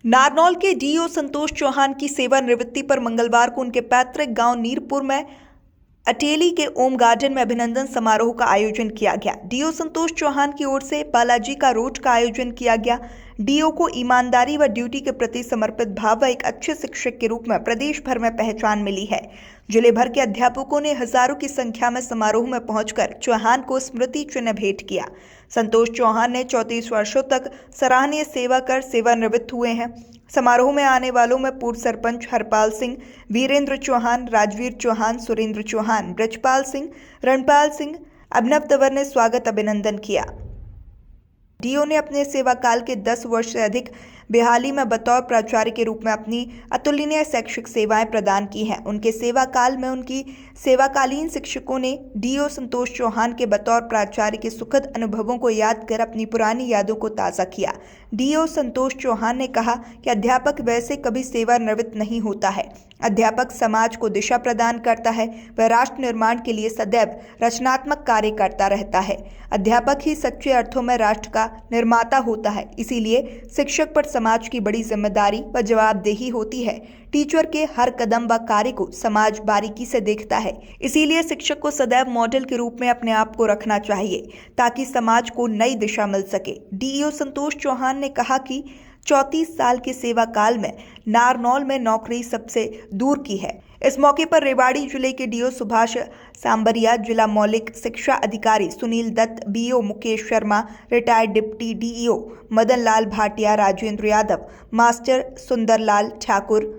नारनौल के डीओ संतोष चौहान की सेवानिवृत्ति पर मंगलवार को उनके पैतृक गांव नीरपुर में अटेली के ओम गार्डन में अभिनंदन समारोह का आयोजन किया गया। डीओ संतोष चौहान की ओर से बालाजी का रोड का आयोजन किया गया। डीओ को ईमानदारी व ड्यूटी के प्रति समर्पित भाव व एक अच्छे शिक्षक के रूप में प्रदेश भर में पहचान मिली है। जिले भर के अध्यापकों ने हजारों की संख्या में समारोह में पहुंचकर चौहान को स्मृति चिन्ह भेंट किया। संतोष चौहान ने 34 वर्षों तक सराहनीय सेवा कर सेवानिवृत्त हुए हैं। समारोह में आने वालों में पूर्व सरपंच हरपाल सिंह, वीरेंद्र चौहान, राजवीर चौहान, सुरेंद्र चौहान, ब्रजपाल सिंह, रणपाल सिंह, अभिनव तंवर ने स्वागत अभिनंदन किया। डीओ ने अपने सेवा काल के 10 वर्ष से अधिक बेहाली में बतौर प्राचार्य के रूप में अपनी अतुलनीय शैक्षिक सेवाएं प्रदान की हैं। उनके सेवा काल में उनकी सेवाकालीन शिक्षकों ने डीओ संतोष चौहान के बतौर प्राचार्य के सुखद अनुभवों को याद कर अपनी पुरानी यादों को ताज़ा किया। डीओ संतोष चौहान ने कहा कि अध्यापक वैसे कभी सेवानिवृत्त नहीं होता है। अध्यापक समाज को दिशा प्रदान करता है, वह राष्ट्र निर्माण के लिए सदैव रचनात्मक कार्य करता रहता है। अध्यापक ही सच्चे अर्थों में राष्ट्र का निर्माता होता है। इसीलिए शिक्षक पर समाज की बड़ी जिम्मेदारी व जवाबदेही होती है। टीचर के हर कदम व कार्य को समाज बारीकी से देखता है। इसीलिए शिक्षक को सदैव मॉडल के रूप में अपने आप को रखना चाहिए ताकि समाज को नई दिशा मिल सके। डीईओ संतोष चौहान ने कहा कि 34 साल के सेवा काल में नारनौल में नौकरी सबसे दूर की है। इस मौके पर रेवाड़ी जिले के डीओ सुभाष सांबरिया, जिला मौलिक शिक्षा अधिकारी Sunil Dutt, BO Mukesh Sharma, retired deputy DEO Madan Lal Bhatia, Rajendra Yadav, master Sundarlal Thakur,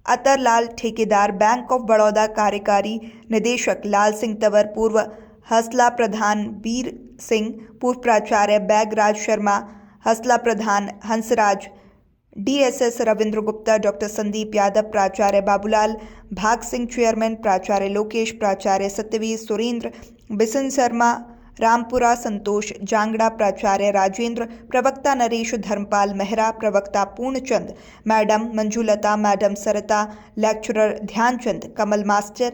Atarlal ठेकेदार, बैंक ऑफ बड़ौदा कार्यकारी निदेशक लाल सिंह तंवर, पूर्व हसला प्रधान वीर सिंह, पूर्व प्राचार्य बैगराज शर्मा, हसला प्रधान हंसराज, डीएसएस रविंद्र गुप्ता, डॉक्टर संदीप यादव, प्राचार्य बाबूलाल भाग सिंह, चेयरमैन प्राचार्य लोकेश, प्राचार्य सत्यवीर, सुरेंद्र, बिशन शर्मा, रामपुरा संतोष, जांगड़ा प्राचार्य राजेंद्र, प्रवक्ता नरेश, धर्मपाल मेहरा, प्रवक्ता पूर्णचंद, मैडम मंजुलता, मैडम सरिता, लेक्चरर ध्यानचंद, कमल मास्टर,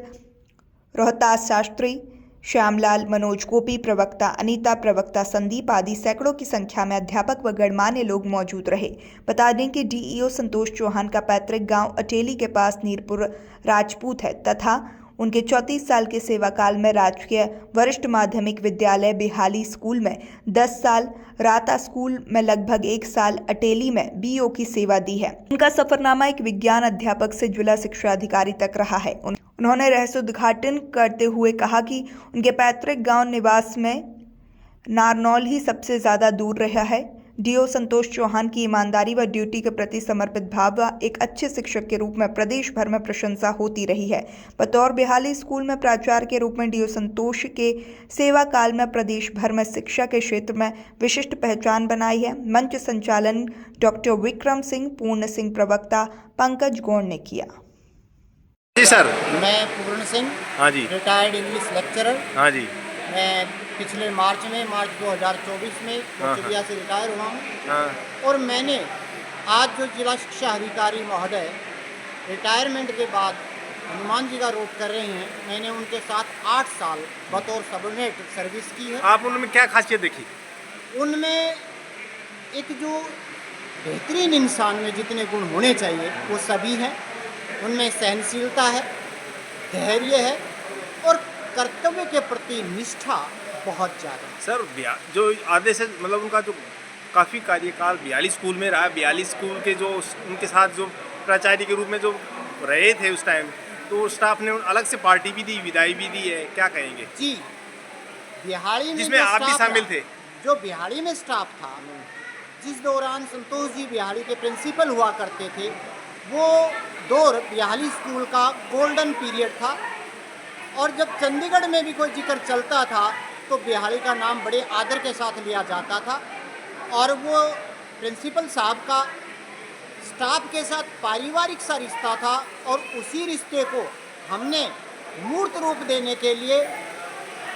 रोहतास शास्त्री, श्यामलाल, मनोज गोपी, प्रवक्ता अनीता, प्रवक्ता संदीप आदि सैकड़ों की संख्या में अध्यापक व गणमान्य लोग मौजूद रहे। बता दें कि डीईओ संतोष चौहान का पैतृक गांव अटेली के पास नीरपुर राजपूत है तथा उनके 34 साल के सेवा काल में राजकीय वरिष्ठ माध्यमिक विद्यालय बेहाली स्कूल में 10 साल, राता स्कूल में लगभग 1 साल, अटेली में बीओ की सेवा दी है। उनका सफरनामा एक विज्ञान अध्यापक से जिला शिक्षा अधिकारी तक रहा है। उन्होंने रहस्योद्घाटन करते हुए कहा कि उनके पैतृक गांव निवास में नारनौल ही सबसे ज्यादा दूर रहा है। डीओ संतोष चौहान की ईमानदारी व ड्यूटी के प्रति समर्पित भाव व एक अच्छे शिक्षक के रूप में प्रदेश भर में प्रशंसा होती रही है। बतौर बेहाली स्कूल में प्राचार्य के रूप में डीओ संतोष के सेवा काल में प्रदेश भर में शिक्षा के क्षेत्र में विशिष्ट पहचान बनाई है। मंच संचालन डॉक्टर विक्रम सिंह, पूर्ण सिंह, प्रवक्ता पंकज गौड़ ने किया। जी सर। मैं पूर्ण सिंह, हाँ जी, रिटायर्ड इंग्लिश लेक्चरर। हाँ जी, मैं पिछले मार्च 2024 में कोचिया से रिटायर हुआ हूँ। हाँ, और मैंने आज जो जिला शिक्षा अधिकारी महोदय रिटायरमेंट के बाद हनुमान जी का रोड कर रहे हैं, मैंने उनके साथ 8 साल बतौर सबऑर्डिनेट सर्विस की है। आप उनमें क्या खासियत देखी? उनमें एक जो बेहतरीन इंसान में जितने गुण होने चाहिए वो सभी हैं। उनमें सहनशीलता है, धैर्य है और कर्तव्य के प्रति निष्ठा बहुत ज़्यादा है। सर, जो आधे से मतलब उनका जो काफ़ी कार्यकाल 42 स्कूल में रहा, 42 स्कूल के जो उनके साथ जो प्राचार्य के रूप में जो रहे थे उस टाइम, तो स्टाफ ने अलग से पार्टी भी दी, विदाई भी दी है, क्या कहेंगे? जी, बिहाड़ी में जिसमें आप भी शामिल थे। जो बिहाड़ी में स्टाफ था, जिस दौरान संतोष जी बिहाड़ी के प्रिंसिपल हुआ करते थे, वो दौर बिहाली स्कूल का गोल्डन पीरियड था। और जब चंडीगढ़ में भी कोई जिक्र चलता था तो बिहाली का नाम बड़े आदर के साथ लिया जाता था। और वो प्रिंसिपल साहब का स्टाफ के साथ पारिवारिक सा रिश्ता था और उसी रिश्ते को हमने मूर्त रूप देने के लिए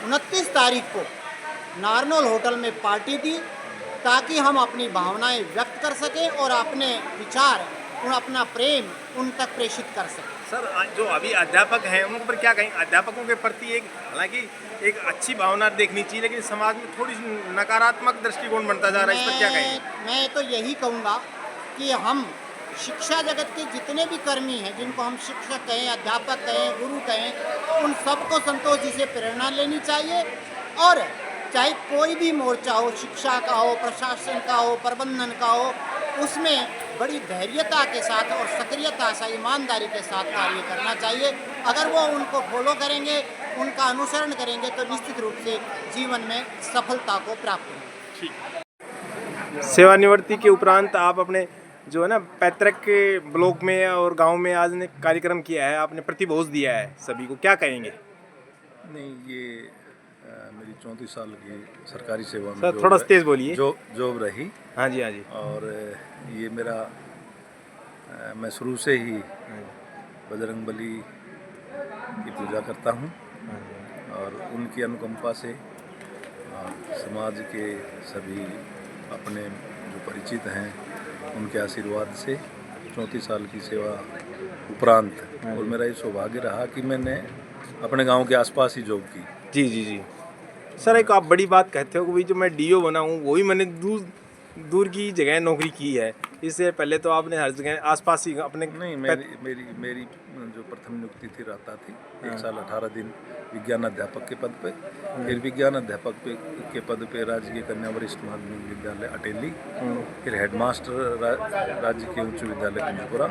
29 तारीख को नारनौल होटल में पार्टी दी ताकि हम अपनी भावनाएं व्यक्त कर सकें और अपने विचार, अपना प्रेम उन तक प्रेषित कर सकें। सर, जो अभी अध्यापक हैं उन पर क्या कहें? अध्यापकों के प्रति एक हालांकि एक अच्छी भावना देखनी चाहिए, लेकिन समाज में थोड़ी नकारात्मक दृष्टिकोण बनता जा रहा है, इस पर क्या कहें? मैं तो यही कहूँगा कि हम शिक्षा जगत के जितने भी कर्मी हैं, जिनको हम शिक्षक कहें, अध्यापक कहें, गुरु कहें, उन सबको संतोष जी से प्रेरणा लेनी चाहिए। और चाहे कोई भी मोर्चा हो, शिक्षा का हो, प्रशासन का हो, प्रबंधन का हो, उसमें बड़ी धैर्यता के साथ और सक्रियता से, ईमानदारी के साथ कार्य करना चाहिए। अगर वो उनको फॉलो करेंगे, उनका अनुसरण करेंगे, तो निश्चित रूप से जीवन में सफलता को प्राप्त होगी। सेवानिवृत्ति के उपरांत आप अपने जो है ना पैतृक के ब्लॉक में और गांव में आज ने कार्यक्रम किया है, आपने प्रतिभोज दिया है सभी को, क्या कहेंगे? नहीं, ये मेरी 34 साल की सरकारी सेवा में सर थोड़ा तेज बोलिए। जॉब रही। हाँ जी, हाँ जी। और ये मेरा मैं शुरू से ही बजरंगबली की पूजा करता हूँ और उनकी अनुकंपा से समाज के सभी अपने जो परिचित हैं उनके आशीर्वाद से 34 साल की सेवा उपरांत और मेरा ये सौभाग्य रहा कि मैंने अपने गांव के आसपास ही जॉब की। जी जी जी। सर एक आप बड़ी बात कहते हो कि भाई जो मैं डीओ बना हूँ वही मैंने दूर की जगह नौकरी की है, इससे पहले तो आपने हर जगह आसपास ही अपने। नहीं, मेरी जो प्रथम नियुक्ति थी रहता थी 1 साल 18 दिन विज्ञान अध्यापक के पद पे, फिर विज्ञान अध्यापक के पद पे राजकीय कन्या वरिष्ठ माध्यमिक विद्यालय अटेली, फिर हेडमास्टर राज्य उच्च विद्यालय कुंजपुरा,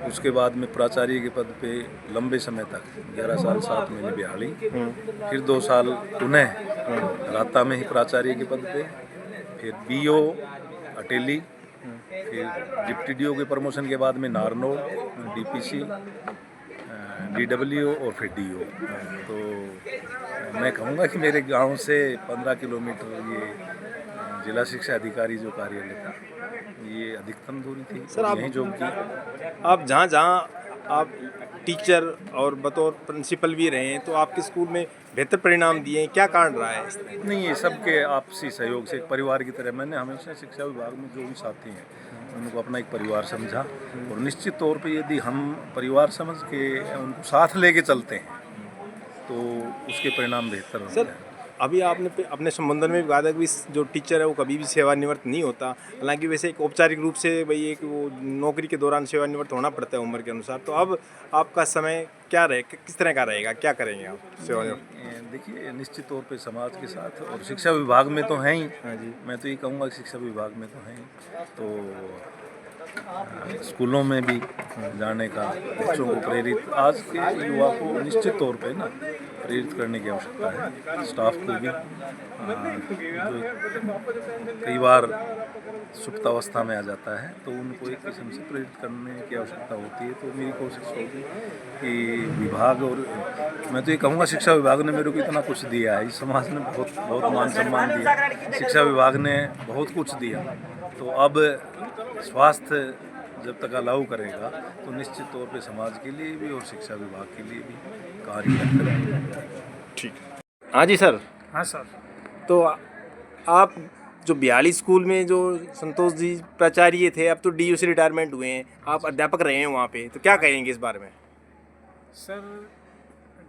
उसके बाद में प्राचार्य के पद पे लंबे समय तक 11 साल 7 महीने बिहाड़ी, फिर 2 साल पुनः राता में ही प्राचार्य के पद पे, फिर बीओ अटेली, फिर डिप्टी डीओ के प्रमोशन के बाद में नारनौल, डीपीसी, डीडब्ल्यू और फिर डीओ। तो मैं कहूँगा कि मेरे गांव से 15 किलोमीटर ये जिला शिक्षा अधिकारी जो कार्यालय था, ये अधिकतम दूरी थी। सर आप यहीं जॉब की। आप जहाँ आप टीचर और बतौर प्रिंसिपल भी रहे हैं, तो आपके स्कूल में बेहतर परिणाम दिए हैं, क्या कारण रहा है इसमें? नहीं, ये सबके आपसी सहयोग से एक परिवार की तरह मैंने हमेशा शिक्षा विभाग में जो भी साथी हैं उनको अपना एक परिवार समझा और निश्चित तौर पे यदि हम परिवार समझ के उनको साथ लेके चलते हैं तो उसके परिणाम बेहतर होते हैं। अभी आपने अपने संबोधन में भी कहा था कि जो टीचर है वो कभी भी सेवानिवृत्त नहीं होता, हालांकि वैसे एक औपचारिक रूप से भाई एक वो नौकरी के दौरान सेवानिवृत्त होना पड़ता है उम्र के अनुसार। तो अब आपका समय क्या रहे, किस तरह का रहेगा, क्या करेंगे आप सेवानिवृत्त? देखिए, निश्चित तौर पे समाज के साथ और शिक्षा विभाग में तो हैं ही। हाँ जी। मैं तो ये कहूँगा कि शिक्षा विभाग में तो हैं ही, तो स्कूलों में भी जाने का, बच्चों को प्रेरित, आज के युवा को निश्चित तौर पे ना प्रेरित करने की आवश्यकता है। स्टाफ को भी जो कई बार सुप्तावस्था में आ जाता है तो उनको एक किस्म से प्रेरित करने की आवश्यकता होती है। तो मेरी कोशिश होगी कि विभाग, और मैं तो ये कहूँगा शिक्षा विभाग ने मेरे को इतना कुछ दिया है, इस समाज ने बहुत मान सम्मान दिया, शिक्षा विभाग ने बहुत कुछ दिया। तो अब स्वास्थ्य जब तक अलाउ करेगा तो निश्चित तौर पे समाज के लिए भी और शिक्षा विभाग के लिए भी कार्य करते रहेंगे। ठीक। हाँ जी सर। हाँ सर। तो आप जो बिहाली स्कूल में जो संतोष जी प्राचार्य थे, अब तो डीयू से रिटायरमेंट हुए हैं, आप अध्यापक रहे हैं वहाँ पे, तो क्या कहेंगे इस बारे में? सर,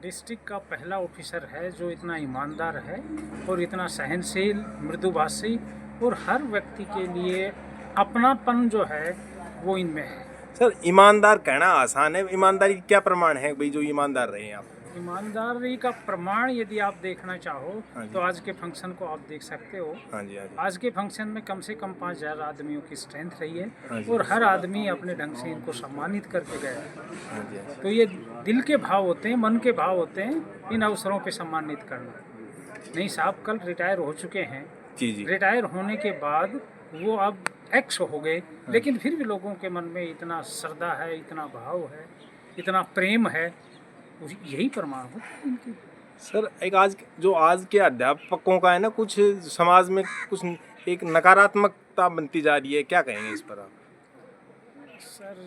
डिस्ट्रिक्ट का पहला ऑफिसर है जो इतना ईमानदार है और इतना सहनशील, मृदुभाषी और हर व्यक्ति के लिए अपनापन जो है वो इनमें है। सर ईमानदार कहना आसान है, ईमानदारी की क्या प्रमाण है भाई जो ईमानदार रहे हैं आप? ईमानदारी का प्रमाण यदि आप देखना चाहो हाँ जी। तो आज के फंक्शन को आप देख सकते हो। हाँ जी, हाँ जी। आज के फंक्शन में कम से कम 5000 आदमियों की स्ट्रेंथ रही है हाँ जी। और हर आदमी अपने ढंग से इनको सम्मानित करके गया है। हाँ जी, हाँ जी। तो ये दिल के भाव होते हैं, मन के भाव होते हैं, इन अवसरों पे सम्मानित करना। नहीं साहब कल रिटायर हो चुके हैं। जी जी। रिटायर होने के बाद वो अब एक्स हो गए, लेकिन फिर भी लोगों के मन में इतना श्रद्धा है, इतना भाव है, इतना प्रेम है, यही प्रमाण होता है इनकी। सर एक आज के अध्यापकों का है ना, कुछ समाज में कुछ एक नकारात्मकता बनती जा रही है, क्या कहेंगे इस पर आप? सर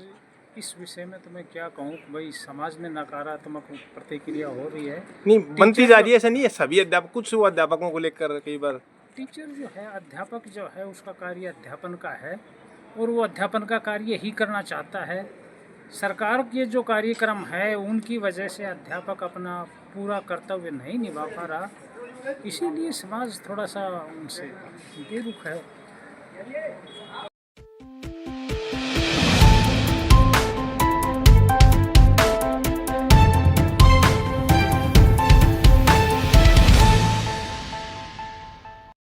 इस विषय में तो मैं क्या कहूँ, भाई समाज में नकारात्मक प्रतिक्रिया हो रही है। नहीं बनती जा रही है, ऐसा नहीं है सभी अध्यापक, कुछ अध्यापकों को लेकर कई बार। टीचर जो है, अध्यापक जो है, उसका कार्य अध्यापन का है और वो अध्यापन का कार्य ही करना चाहता है। सरकार के जो कार्यक्रम है उनकी वजह से अध्यापक अपना पूरा कर्तव्य नहीं निभा पा रहा, इसीलिए समाज थोड़ा सा उनसे बेरुख है।